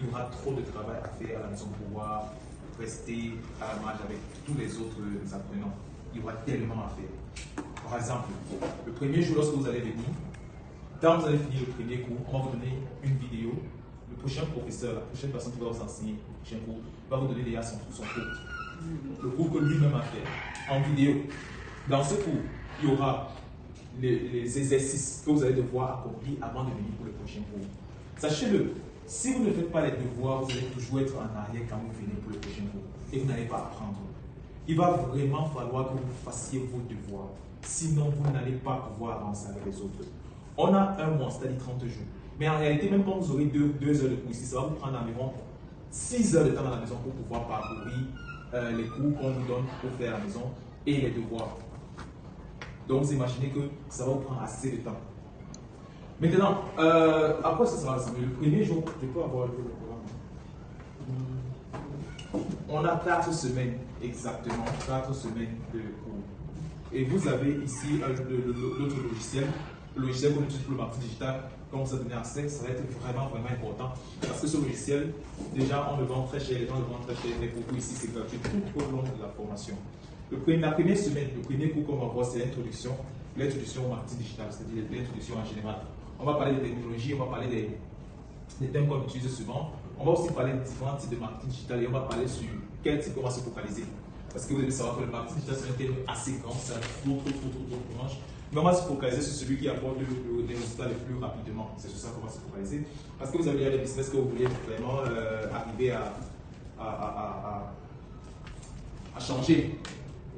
il y aura trop de travail à faire à la maison pour pouvoir rester à la marge avec tous les autres apprenants. Il y aura tellement à faire. Par exemple, le premier jour, lorsque vous allez venir, quand vous allez finir le premier cours, on va vous donner une vidéo. Le prochain professeur, la prochaine personne qui va vous enseigner le prochain cours, va vous donner déjà son cours. Le cours que lui-même a fait en vidéo. Dans ce cours, il y aura les exercices que vous allez devoir accomplir avant de venir pour le prochain cours. Sachez-le, si vous ne faites pas les devoirs, vous allez toujours être en arrière quand vous venez pour le prochain cours et vous n'allez pas apprendre. Il va vraiment falloir que vous fassiez vos devoirs. Sinon, vous n'allez pas pouvoir avancer avec les autres. On a un mois, c'est-à-dire 30 jours. Mais en réalité, même quand vous aurez 2 heures de cours ici, ça va vous prendre environ 6 heures de temps dans la maison pour pouvoir parcourir les cours qu'on vous donne pour faire à la maison et les devoirs. Donc, vous imaginez que ça va vous prendre assez de temps. Maintenant, à quoi ça sera ressemblé? Le premier jour, je peux avoir le programme. On a 4 semaines, exactement, 4 semaines de cours. Et vous avez ici l'autre logiciel, le logiciel qu'on utilise pour le marketing digital. Quand on vous a donné accès, ça va être vraiment important. Parce que ce logiciel, déjà, on le vend très cher, les gens le vendent très cher, mais pour vous ici, c'est gratuit tout au long de la formation. La première semaine, le premier cours qu'on va voir, c'est l'introduction au marketing digital, c'est-à-dire l'introduction en général. On va parler des technologies, on va parler des thèmes qu'on utilise souvent. On va aussi parler de différents types de marketing digital et on va parler sur quel type on va se focaliser. Parce que vous devez savoir que le marketing digital, c'est un thème assez grand, c'est trop branche. Mais on va se focaliser sur celui qui apporte les résultats les plus rapidement. C'est sur ça qu'on va se focaliser. Parce que vous avez déjà des business que vous voulez vraiment arriver à changer.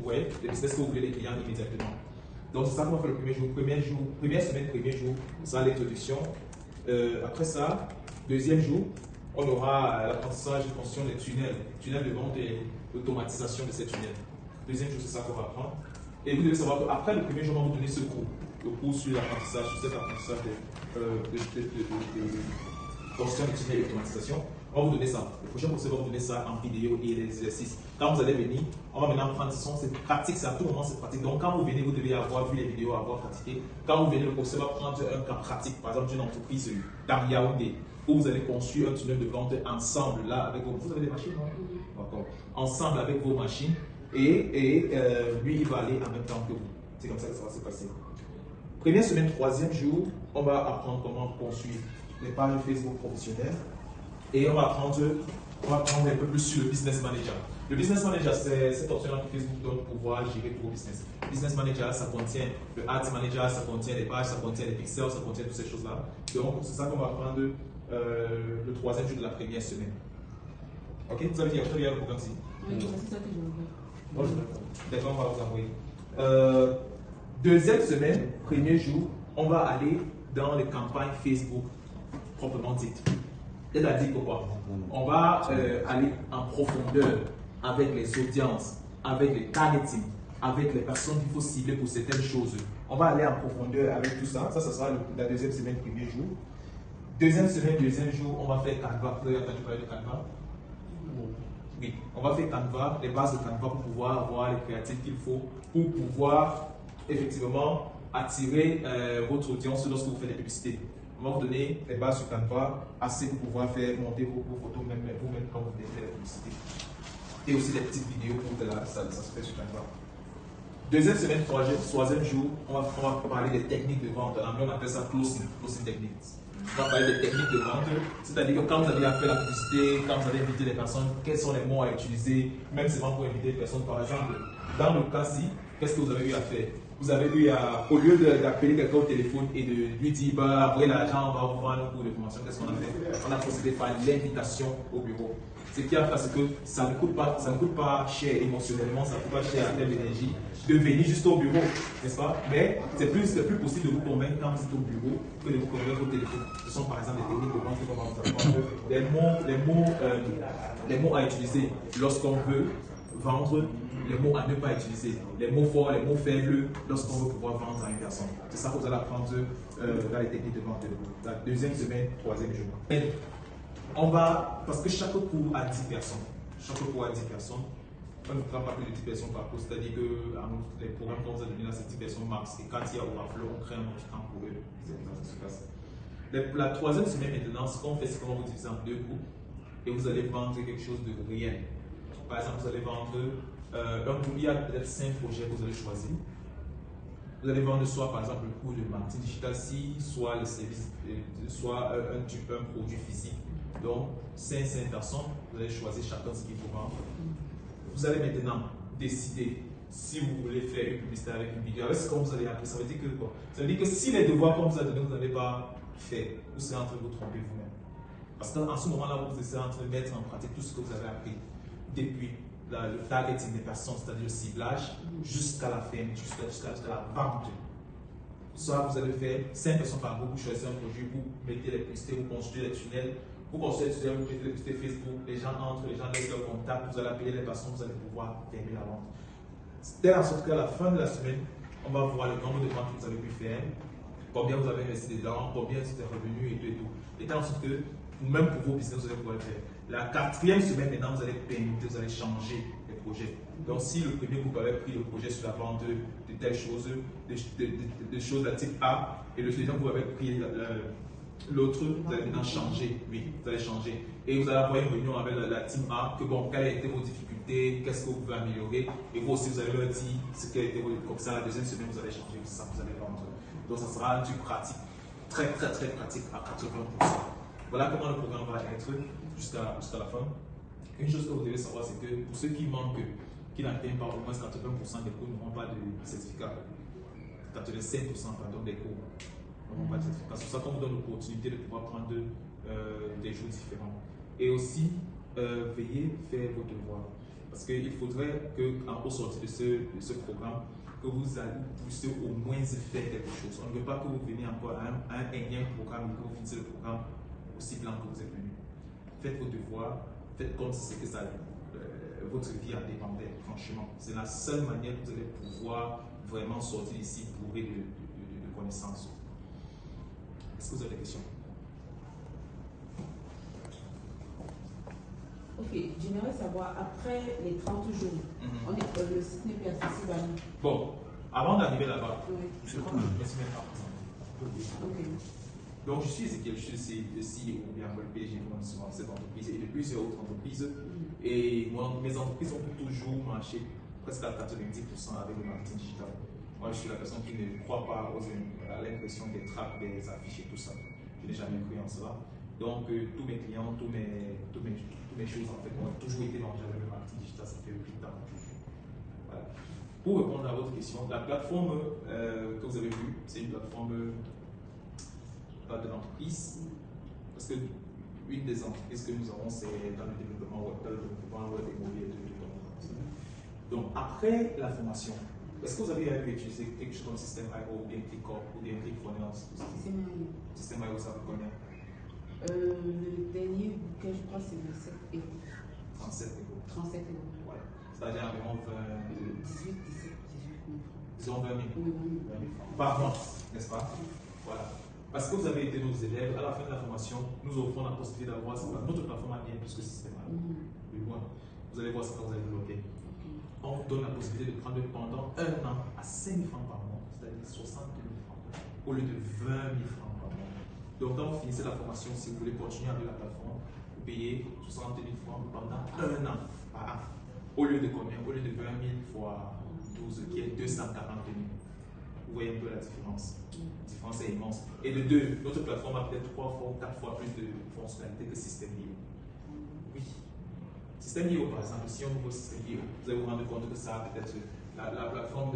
Ouais, des business que vous voulez les clients immédiatement. Donc c'est ça qu'on va faire le premier jour. Première semaine, premier jour, ça l'introduction. Après ça, deuxième jour, on aura l'apprentissage et construction des tunnels de vente et l'automatisation de ces tunnels. Deuxième jour, c'est ça qu'on va apprendre. Et vous devez savoir qu'après le premier jour, on va vous donner ce cours, le cours sur l'apprentissage, sur cet apprentissage de construction des tunnels et l'automatisation. On va vous donner ça. Le prochain professeur va vous donner ça en vidéo et les exercices. Quand vous allez venir, on va maintenant prendre ce c'est pratique, c'est à tout moment c'est pratique. Donc quand vous venez, vous devez avoir vu les vidéos, avoir pratiqué. Quand vous venez, le professeur va prendre un cas pratique, par exemple d'une entreprise dans Yaoundé, où vous allez construire un tunnel de vente ensemble là avec vos. Vous avez des machines, non? D'accord. Ensemble avec vos machines. Et lui, il va aller en même temps que vous. C'est comme ça que ça va se passer. Première semaine, troisième jour, on va apprendre comment construire les pages Facebook professionnelles. Et on va apprendre un peu plus sur le Business Manager. Le Business Manager, c'est cette option-là que Facebook donne pour pouvoir gérer vos business. Le Business Manager, ça contient le Ads Manager, ça contient les pages, ça contient les pixels, ça contient toutes ces choses-là. Donc, c'est ça qu'on va apprendre le troisième jour de la première semaine. Ok, vous avez dit, je le programme ici. Oui, c'est ça que je veux voir. D'accord, on va vous envoyer. Deuxième semaine, premier jour, on va aller dans les campagnes Facebook proprement dites. C'est-à-dire que quoi? On va aller en profondeur avec les audiences, avec les targeting, avec les personnes qu'il faut cibler pour certaines choses. On va aller en profondeur avec tout ça. Ça sera la deuxième semaine, premier jour. Deuxième semaine, deuxième jour, on va faire Canva. Vous avez entendu parler de Canva? Oui, on va faire Canva, les bases de Canva pour pouvoir avoir les créatifs qu'il faut pour pouvoir effectivement attirer votre audience lorsque vous faites des publicités. On va vous donner les bases sur Canva assez pour pouvoir faire monter vos photos vous-même quand vous venez faire la publicité. Et aussi des petites vidéos pour de ça se fait sur Canva. Deuxième semaine, troisième jour, on va parler des techniques de vente. En anglais, on appelle ça closing techniques. On va parler des techniques de vente, c'est-à-dire que quand vous allez faire la publicité, quand vous allez inviter les personnes, quels sont les mots à utiliser, même seulement pour inviter les personnes. Par exemple, dans le cas-ci, qu'est-ce que vous avez eu à faire? Vous avez eu à, au lieu d'appeler quelqu'un au téléphone et de lui dire, bah, après l'argent, on va vous vendre un cours de formation, qu'est-ce qu'on a fait? On a procédé par l'invitation au bureau. Ce qui a fait, c'est que ça ne coûte pas cher émotionnellement, ça ne coûte pas cher en termes d'énergie de venir juste au bureau, n'est-ce pas? Mais c'est plus possible de vous convaincre quand vous êtes au bureau que de vous convaincre au téléphone. Ce sont par exemple des techniques de vente qu'on va vous apprendre, les mots à utiliser lorsqu'on veut vendre, les mots à ne pas utiliser, les mots forts, les mots faibles lorsqu'on veut pouvoir vendre à une personne. C'est ça que vous allez apprendre dans les techniques de vente. La deuxième semaine, troisième jour. On va, parce que chaque cours a 10 personnes. Chaque cours a 10 personnes. On ne fera pas plus de 10 personnes par cours. C'est-à-dire que les programmes qu'on vous a donnés là, c'est 10 personnes max. Et quand il y a overflow, on crée un autre temps pour eux. Ça se passe. La troisième semaine maintenant, ce qu'on fait, c'est qu'on va vous diviser en deux groupes. et vous allez vendre quelque chose de réel. Par exemple, vous allez vendre il y a peut-être 5 projets que vous allez choisir. Vous allez vendre soit par exemple le cours de marketing digital, soit le service, soit un produit physique. Donc, 5 personnes, vous allez choisir chacun ce qu'il faut vendre. Vous allez maintenant décider si vous voulez faire une publicité avec une vidéo. Avec ce que vous allez apprendre, ça veut dire que quoi? Ça veut dire que si les devoirs qu'on vous a donnés, vous n'avez pas fait, vous serez en train de vous tromper vous-même. Parce qu'en ce moment-là, vous êtes en train de mettre en pratique tout ce que vous avez appris depuis le targeting des personnes, c'est-à-dire le ciblage, jusqu'à la fin, jusqu'à la vente. Soit vous allez faire 5 personnes par groupe, vous choisissez un produit, vous mettez les publicités, vous construisez les tunnels, vous mettez les publicités Facebook, les gens entrent, les gens laissent leur contact, vous allez appeler les personnes, vous allez pouvoir fermer la vente. C'est en sorte qu'à la fin de la semaine, on va voir le nombre de ventes que vous avez pu faire, combien vous avez investi dedans, combien c'était revenu et tout et tout. Et en sorte que, même pour vos business, vous allez pouvoir le faire. La 4e semaine, maintenant, vous allez permuter, vous allez changer les projets. Donc, si le premier groupe avait pris le projet sur la vente de telles choses, des choses de type A, et le deuxième groupe avait pris l'autre, vous allez maintenant changer. Oui, vous allez changer. Et vous allez avoir une réunion avec la team A, que bon, quelles étaient vos difficultés, qu'est-ce que vous pouvez améliorer. Et vous aussi, vous allez leur dire ce qui a été comme ça. La 2e semaine, vous allez changer, ça, vous allez vendre. Donc, ça sera du pratique, très pratique à 80%. Voilà comment le programme va être jusqu'à la fin. Une chose que vous devez savoir, c'est que pour ceux qui manquent, qui n'atteignent pas au moins 80% des cours, n'auront pas de certificat. 85% pardon, des cours n'auront pas de certificat. C'est pour ça qu'on vous donne l'opportunité de pouvoir prendre des jours différents. Et aussi, veillez faire vos devoirs. Parce qu'il faudrait qu'au sortir de ce programme, que vous puissiez au moins faire quelque chose. On ne veut pas que vous veniez encore à un énième programme et que vous finissez le programme aussi blanc que vous êtes venu. Faites vos devoirs, faites comme si c'était ça, votre vie en dépendait, franchement. C'est la seule manière que vous allez pouvoir vraiment sortir ici bourré de connaissances. Est-ce que vous avez des questions? Ok, j'aimerais savoir, après les 30 jours, le site n'est plus accessible à nous. Bon, avant d'arriver là-bas, je crois que je me suis mis à présent. Donc, je suis Ezekiel, je suis le CEO, bien le PDG de cette entreprise et de plusieurs autres entreprises. Et mes entreprises ont toujours marché presque à 90% avec le marketing digital. Moi, je suis la personne qui ne croit pas à l'impression des tracts, des affiches et tout ça. Je n'ai jamais cru en cela. Donc, tous mes clients, toutes mes choses, en fait, ont toujours été mangées avec le marketing digital. Ça fait 8 ans. Voilà. Pour répondre à votre question, la plateforme que vous avez vue, c'est une plateforme de l'entreprise, parce que une des entreprises que nous avons, c'est dans le développement web et mobile de l'entreprise. Donc, après la formation, est-ce que vous avez utilisé quelque chose comme système IO ou bien ClickUp ou bien ClickFunnels? Système IO, ça vous combien? Le dernier bouquet, je crois, c'est 27 euros. 37 euros. 37 euros. Ouais. C'est-à-dire environ 18 000 francs. Disons 20 000. Oui, 20 000 francs. Par mois, n'est-ce pas? Voilà. Parce que vous avez été nos élèves, à la fin de la formation, nous offrons la possibilité d'avoir notre plateforme a bien plus que système. De loin. Vous allez voir ce que vous allez développer. On vous donne la possibilité de prendre pendant 1 an à 5 000 francs par mois, c'est-à-dire 60 000 francs, au lieu de 20 000 francs par mois. Donc, quand vous finissez la formation, si vous voulez continuer avec la plateforme, vous payez 60 000 francs pendant 1 an par an. Au lieu de combien? Au lieu de 20 000 fois 12, qui est 240 000. Vous voyez un peu la différence. La différence est immense. Et de deux, notre plateforme a peut-être 3 fois ou 4 fois plus de fonctionnalités que System.io. Oui. System.io, par exemple, si on ouvre System.io, vous allez vous rendre compte que ça a peut-être la plateforme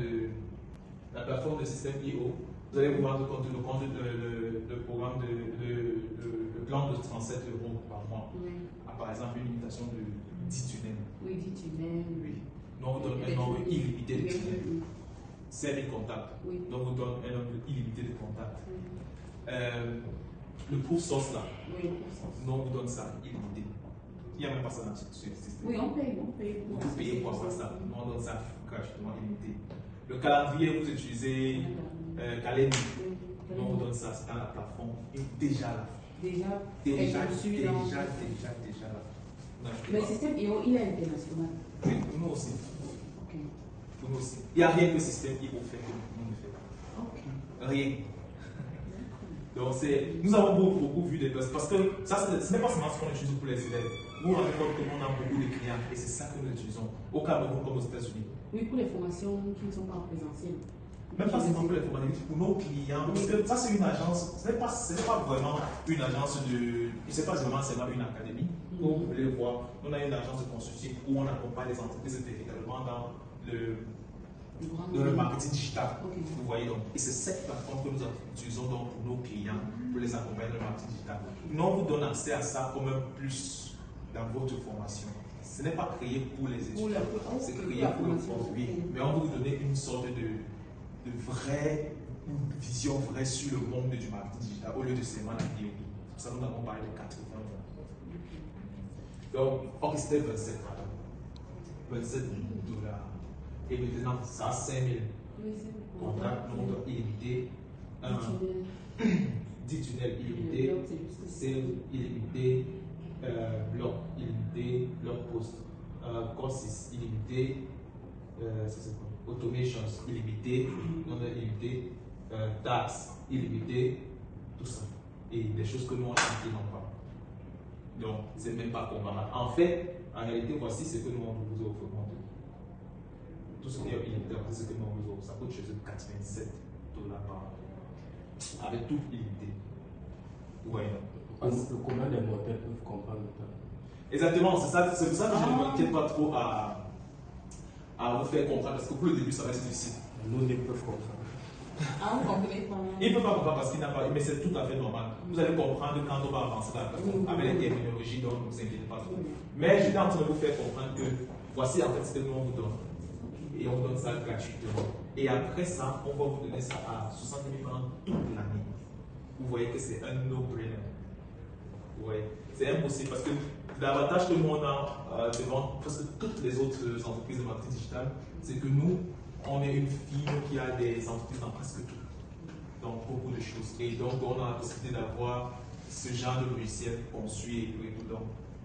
de System.io. Vous allez vous rendre compte le programme le plan de 37 euros par mois. A par exemple une limitation de 10 tunnels. Oui, 10 tunnels. Oui. Nous, on vous donne un nombre illimité de tunnels. 5 000 contacts. Oui. Donc, on vous donne un nombre illimité de contacts. Le proof source là, nous, on vous donne ça illimité. Il n'y a même pas ça dans ce système. Oui, on paye. Vous payez pour avoir ça. Nous, on donne ça gratuitement illimité. Le calendrier, vous utilisez Calendly. Nous, on vous donne ça. C'est dans la plateforme. Et déjà là. Déjà là. Mais le système IO, il est international. Oui, pour nous aussi. Pour nous aussi. Il n'y a rien que le système IO fait que nous ne fait pas. Rien. Donc, nous avons beaucoup vu des personnes, parce que ça, ce n'est pas seulement ce qu'on utilise pour les élèves. Vous vous rendez compte qu'on a beaucoup de clients et c'est ça que nous utilisons au Cameroun comme aux États-Unis. Oui, pour les formations qui ne sont pas en présentiel. Même pas seulement pour les formations, pour nos clients. Parce que ça, c'est une agence, ce n'est pas vraiment une agence de. C'est pas vraiment une académie. Comme vous pouvez le voir, on a une agence de consulting où on accompagne les entreprises véritablement dans le marketing digital. Okay. Vous voyez donc. Et c'est cette plateforme que nous utilisons donc pour nos clients, pour les accompagner dans le marketing digital. Nous, on vous donne accès à ça comme un plus dans votre formation. Ce n'est pas créé pour les étudiants, c'est créé pour le produit. Mais on va vous donner une sorte de vraie vision vraie sur le monde du marketing digital au lieu de seulement la théorie. Pour ça, nous avons parlé de 80 ans. Donc, ok, c'était 27 $. Et maintenant, ça a 5 000 contacts, nombre illimité, 10 tunnels illimités, sales illimité, blog illimité, blog post, courses illimité, automations illimité, nombre illimité, taxes illimité, tout ça. Et des choses que nous on n'ont pas. Donc, c'est même pas comparable. En fait, en réalité, voici ce que nous on vous offre. Tout ce qui est illimité, c'est ce que nous on vous offre. Ça coûte chez eux 87 $ par an. Avec tout illimité. Ouais. Combien de mortels peuvent comprendre le temps? Exactement, c'est pour ça que je ne m'inquiète pas trop à vous faire comprendre. Parce que pour le début, ça va être difficile. Nous, ils peuvent comprendre. Ah, vous comprenez pas. Il ne peut pas comprendre parce qu'il n'a pas. Mais c'est tout à fait normal. Vous allez comprendre quand on va avancer dans la plateforme avec les terminologies, donc ne vous inquiétez pas trop. Mais j'étais en train de vous faire comprendre que voici en fait ce que nous on vous donne. Et on vous donne ça gratuitement. Et après ça, on va vous donner ça à 60 000 pendant toute l'année. Vous voyez que c'est un no-brainer. Ouais. C'est impossible parce que l'avantage que nous on a devant presque toutes les autres entreprises de marketing digital, c'est que nous, on est une firme qui a des entreprises dans presque tout. Donc beaucoup de choses. Et donc on a la possibilité d'avoir ce genre de logiciel conçu et tout. Donc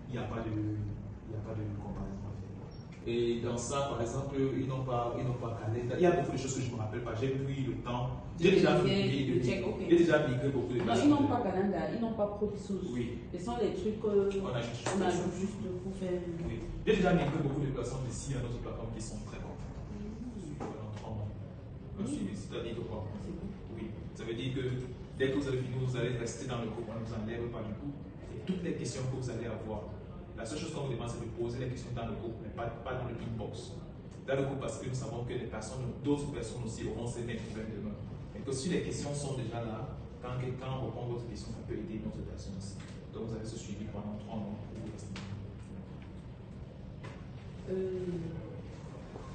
il n'y a pas de comparaison à faire. Et dans ça, par exemple, ils n'ont pas calendrier. Il y a beaucoup de choses que je ne me rappelle pas. J'ai pris le temps. J'ai déjà migré beaucoup de choses. Non, ils n'ont pas calendrier, ils n'ont pas Provisus. Oui. Ce sont des trucs qu'on ajoute juste pour faire. Oui. J'ai déjà migré beaucoup de personnes d'ici à notre plateforme qui sont très bonnes. C'est-à-dire que quoi? Oui. Ça veut dire que dès que vous avez fini, vous allez rester dans le groupe, on ne vous enlève pas du coup. Et toutes les questions que vous allez avoir, la seule chose qu'on vous demande, c'est de poser les questions dans le groupe, mais pas dans le inbox. Dans le groupe, parce que nous savons que d'autres personnes aussi auront ces mêmes problèmes demain. Et que si les questions sont déjà là, quand quelqu'un répond à votre question, ça peut aider d'autres personnes aussi. Donc vous avez ce suivi pendant 3 mois pour vous rester.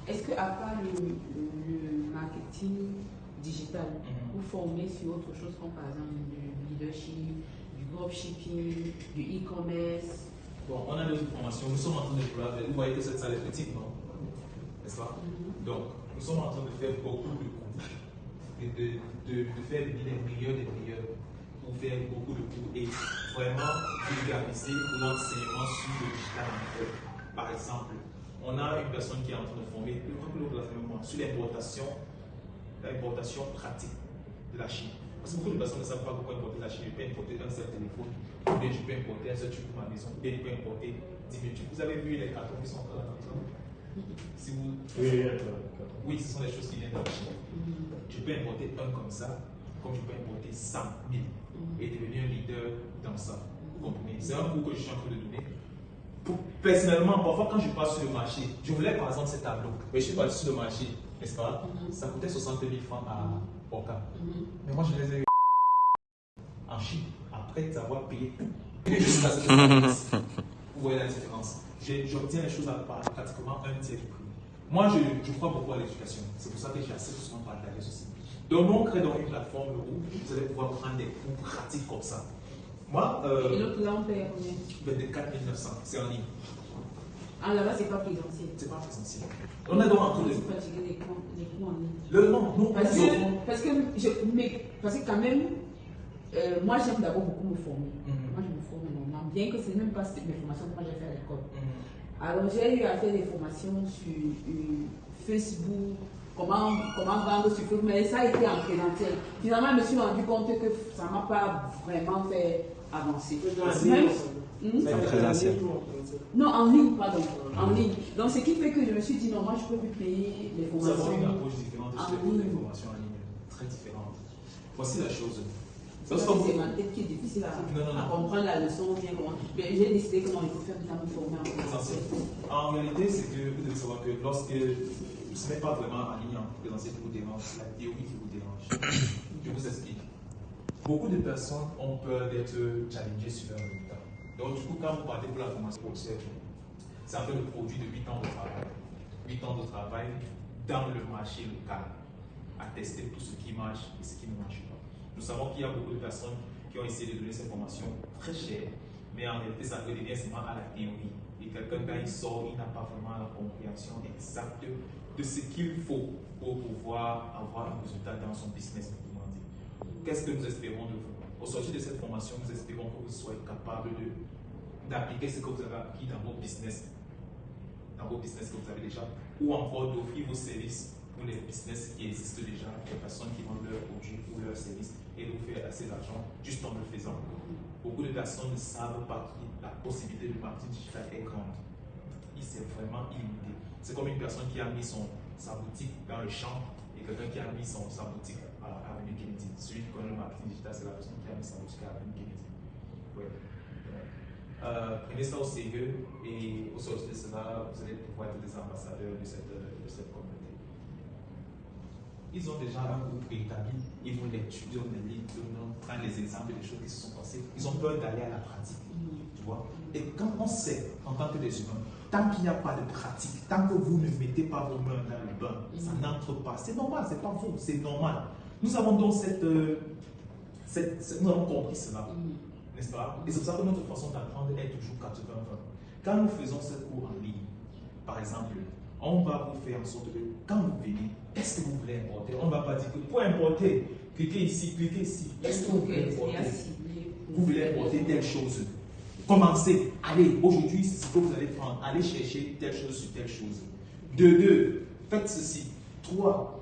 Est-ce qu'à part le marketing digital, vous formez sur autre chose comme par exemple du leadership, du dropshipping, du e-commerce? Bon, on a d'autres formations. Nous sommes en train de voir. Vous voyez que cette salle est petite, non? N'est-ce pas? Donc, nous sommes en train de faire beaucoup de cours, de faire venir les meilleurs des meilleurs pour faire beaucoup de cours et vraiment vulgariser l'enseignement sur le digital en fait. Par exemple, on a une personne qui est en train de former, sur l'importation pratique de la Chine. Parce que beaucoup de personnes ne savent pas pourquoi importer la Chine. Je peux importer un seul téléphone, ou bien je peux importer un seul truc pour ma maison, ou bien je peux importer 10 000 trucs. Vous avez vu les cartons qui sont encore là dans le si vous... Oui, ce sont des choses qui viennent de la Chine. Je peux importer un comme ça, comme je peux importer 100 000 et devenir un leader dans ça. Vous comprenez? C'est un cours que je suis en train de donner. Personnellement, parfois quand je passe sur le marché, je voulais par exemple ces tableaux, mais je suis pas sur le marché, n'est-ce pas? Ça coûtait 60 000 francs à Oka. Mais moi je les ai eu en Chine, après avoir payé tout. Vous voyez la différence? J'obtiens les choses à pratiquement un tiers du prix. Moi je crois beaucoup à l'éducation, c'est pour ça que j'ai assez souvent partagé ceci. Donc nous on crée donc une plateforme où vous allez pouvoir prendre des cours pratiques comme ça. Moi, et l'autre là, on paye combien? De 4 900, c'est en ligne. Ah, là-bas, c'est pas présentiel. C'est pas présentiel. On est donc en train de pratiquer des cours en ligne. Non, parce que quand même, moi, j'aime d'abord beaucoup me former. Moi, je me forme énormément, bien que ce n'est même pas mes formations que moi j'ai fait à l'école. Alors, j'ai eu à faire des formations sur Facebook, comment vendre sur Facebook, mais ça a été en présentiel. Finalement, je me suis rendu compte que ça ne m'a pas vraiment fait avancer. Même, En présentiel. non, en ligne, pardon. En ligne. Donc, ce qui fait que je me suis dit, non, moi, je peux plus payer les Nous avons formations une approche différente en de ligne. des formations en ligne, très différente. Voici la chose. C'est ma tête qui est difficile à comprendre la leçon, bien comment. Mais j'ai décidé que non, il faut faire du temps me former en présentiel. En réalité, c'est que vous devez savoir que lorsque ce n'est pas vraiment en ligne, en présentiel qui vous dérange, c'est la théorie qui vous dérange. Je vous explique. Beaucoup de personnes ont peur d'être challengées sur leurs résultats. Donc, du coup, quand vous partez pour la formation pour c'est un peu le produit de 8 ans de travail. 8 ans de travail dans le marché local, à tester tout ce qui marche et ce qui ne marche pas. Nous savons qu'il y a beaucoup de personnes qui ont essayé de donner cette formation très chère, mais en réalité, ça redevient seulement à la théorie. Et quelqu'un, quand il sort, il n'a pas vraiment la compréhension exacte de ce qu'il faut pour pouvoir avoir un résultat dans son business. Qu'est-ce que nous espérons de vous? Au sortir de cette formation, nous espérons que vous soyez capable d'appliquer ce que vous avez appris dans vos business que vous avez déjà, ou encore d'offrir vos services pour les business qui existent déjà, les personnes qui vendent leurs produits ou leurs services, et de vous faire assez d'argent juste en le faisant. Beaucoup de personnes ne savent pas que la possibilité de marketing digital est grande. C'est vraiment illimité. C'est comme une personne qui a mis sa boutique dans le champ et quelqu'un qui a mis sa boutique à Avenue Kennedy. Celui qui connaît le marketing digital, c'est la personne qui a mis sa boutique à Avenue Kennedy. Ouais. Prenez ça au sérieux et au sortir de cela, vous allez pouvoir être des ambassadeurs de cette communauté. Ils ont déjà un groupe établi, ils vont l'étudier, on les lit, on prend les exemples des choses qui se sont passées. Ils ont peur d'aller à la pratique. Tu vois? Et quand on sait, en tant que des humains, tant qu'il n'y a pas de pratique, tant que vous ne mettez pas vos mains dans le bain, ça n'entre pas. C'est normal, c'est pas vous, c'est normal. Nous avons donc nous avons compris cela. N'est-ce pas? Et c'est pour ça que notre façon d'apprendre est toujours 80-20. Quand nous faisons ce cours en ligne, par exemple, on va vous faire en sorte que quand vous venez, qu'est-ce que vous voulez importer? On ne va pas dire que pour importer, cliquez ici, qu'est-ce que vous voulez importer? Vous voulez importer telle chose. Commencez, allez, aujourd'hui, c'est ce que vous allez prendre. Allez chercher telle chose sur telle chose. 2, faites ceci. 3.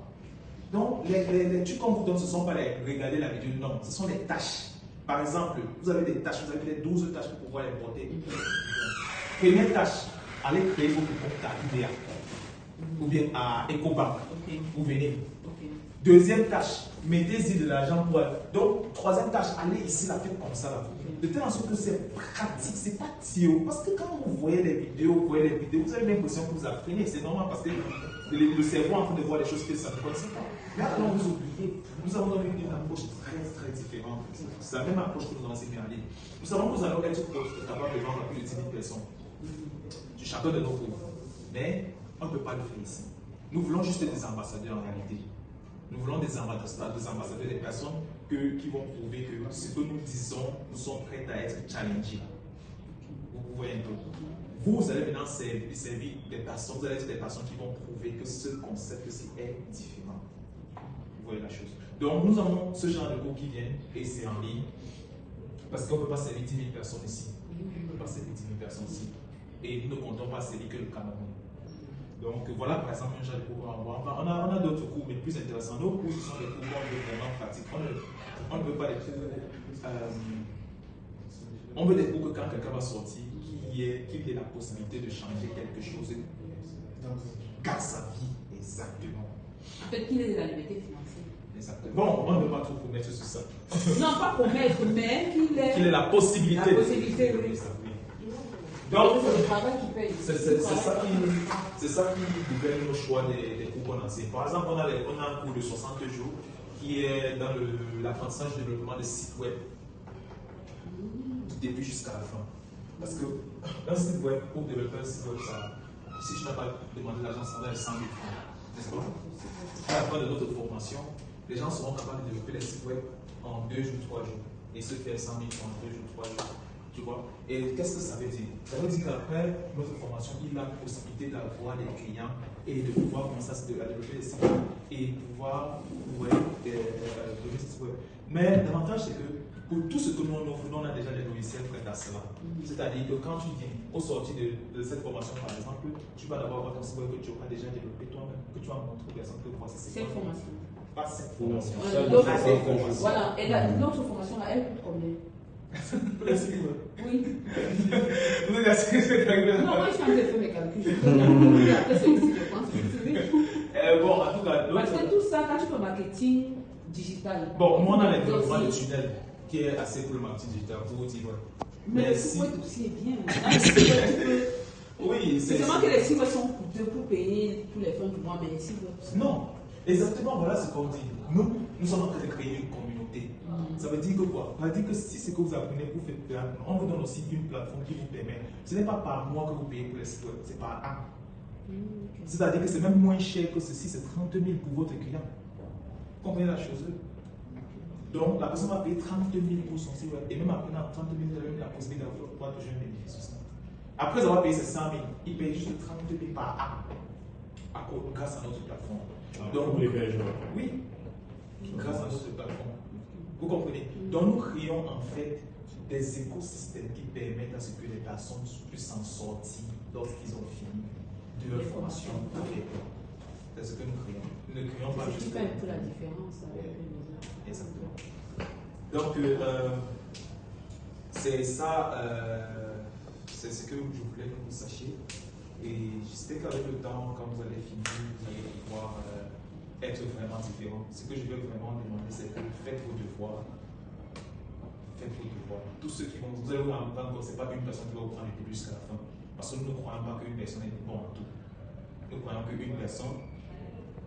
Donc, les trucs qu'on vous donne, ce ne sont pas les regarder la vidéo, non, ce sont les tâches. Par exemple, vous avez des tâches, vous avez les 12 tâches pour pouvoir les porter. Première tâche, allez créer votre compte à IBA ou bien à Ecobank. Vous venez. Deuxième tâche, mettez-y de l'argent pour. Donc, troisième tâche, allez ici, la faites comme ça. Là. De telle sorte que c'est pratique, c'est pas théo. Parce que quand vous voyez les vidéos, vous avez l'impression que vous apprenez. C'est normal parce que le cerveau est en train de voir des choses que ça ne connaissait pas. Mais alors, vous oubliez, nous avons une approche très différente. C'est la même approche que nous avons enseignée en ligne. Nous savons que nous allons être capables de vendre à plus de 10 000 personnes sur chacun de nos cours. Mais on ne peut pas le faire ici. Nous voulons juste des ambassadeurs en réalité. Nous voulons des ambassadeurs, des personnes qui vont prouver que ce que nous disons, nous sommes prêts à être challengés. Vous voyez un peu. Vous allez maintenant servir des personnes, vous allez être des personnes qui vont prouver que ce concept-ci est différent. Vous voyez la chose. Donc nous avons ce genre de cours qui viennent et c'est en ligne. Parce qu'on ne peut pas servir 10 000 personnes ici. On ne peut pas servir 10 000 personnes ici. Et nous ne comptons pas servir que le Cameroun. Donc voilà par exemple un genre de cours qu'on va voir. On a d'autres cours mais plus intéressants. Nos cours sont des cours qu'on veut vraiment pratiques. On ne veut pas des cours. On veut des cours que quand quelqu'un va sortir, qu'il ait la possibilité de changer quelque chose dans sa vie. Exactement. En fait, qu'il ait de la liberté financière. Exactement. Bon, on ne veut pas trop promettre sur ça. Non, pas promettre, mais qu'il ait la possibilité. La possibilité, oui. Donc, c'est le travail qui paye. C'est ça qui gouverne nos choix des cours qu'on enseigne. Par exemple, on a un cours de 60 jours qui est dans l'apprentissage de développement de sites web du début jusqu'à la fin. Parce que un site web, pour développer un site web, si tu n'as pas demandé l'argent, ça va être 100 000 francs. N'est-ce pas? À la fin de notre formation, les gens seront capables de développer les sites web en 2 jours, 3 jours. Et se faire 100 000 francs en 2 jours, 3 jours. Tu vois? Et qu'est-ce que ça veut dire? Ça veut dire qu'après notre formation, il a la possibilité d'avoir des clients et de pouvoir commencer à développer des sites et pouvoir donner des sites web. Mais l'avantage, c'est que pour tout ce que nous offrons, on a déjà des logiciels prêts à cela. C'est-à-dire que quand tu dis, au sortir de cette formation, par exemple, tu vas d'abord avoir ton site web que tu auras déjà développé toi-même, que tu vas montrer aux personnes que voici Cette formation. Pas cette formation. Cette formation. Voilà, et l'autre formation, là, elle coûte combien? Oui. Vous êtes assez respectable. Non, moi je suis en train de faire mes calculs. Je après c'est aussi je pense. Bon, en tout cas, parce que tout ça, quand tu fais marketing digital. Bon, moi on a les développements de tunnel qui est assez pour le marketing digital, pour vous dire. Mais le site web aussi est bien. Oui, c'est seulement que les sites web sont coûteux pour payer tous les fins du mois, mais les sites web. Non, exactement, voilà ce qu'on dit. Nous sommes en train de créer une communauté. Ça veut dire que quoi? Ça veut dire que si c'est que vous apprenez, vous faites bien, on vous donne aussi une plateforme qui vous permet. Ce n'est pas par mois que vous payez pour les sites web, c'est par an. C'est-à-dire que c'est même moins cher que ceci, c'est 30 000 pour votre client. Vous comprenez la chose? Donc la personne va payer 30 000 pour son site web et même après 30 000, vous avez la possibilité d'avoir toujours un bénéfice. Après avoir payé ces 100 000, il paye juste 30 000 par an grâce à notre plateforme. Donc, oui, grâce à notre plateforme. Vous comprenez? Donc nous créons en fait des écosystèmes qui permettent à ce que les personnes puissent s'en sortir lorsqu'ils ont fini de leur formation. C'est ce que nous créons. Nous ne créons pas juste. C'est ce qui fait un peu la différence avec les autres. Exactement. Donc c'est ça, c'est ce que je voulais que vous sachiez. Et j'espère qu'avec le temps, quand vous allez finir, vous allez pouvoir être vraiment différent. Ce que je vais vraiment demander, c'est que faites vos devoirs. Faites vos devoirs. Tous ceux qui vont, vous allez vous rendre compte que ce n'est pas une personne qui va vous prendre le début jusqu'à la fin. Parce que nous ne croyons pas qu'une personne est bonne en tout. Nous croyons qu'une personne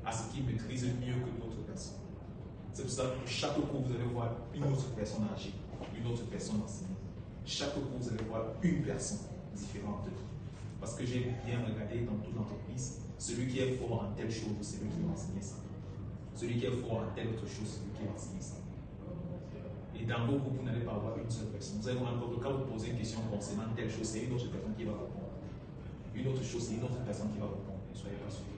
a ce qu'il maîtrise mieux que d'autres personnes. C'est pour ça que chaque cours, vous allez voir une autre personne agir, une autre personne enseigner. Chaque cours, vous allez voir une personne différente. Parce que j'ai bien regardé dans toute l'entreprise, celui qui est fort en telle chose, c'est lui qui va enseigner ça. Celui qui est fort en telle autre chose, c'est lui qui va enseigner ça. Et dans vos groupes, vous n'allez pas avoir une seule personne. Vous allez vous rendre compte que quand vous posez une question concernant telle chose, c'est une autre personne qui va répondre. Une autre chose, c'est une autre personne qui va répondre. Ne soyez pas surpris.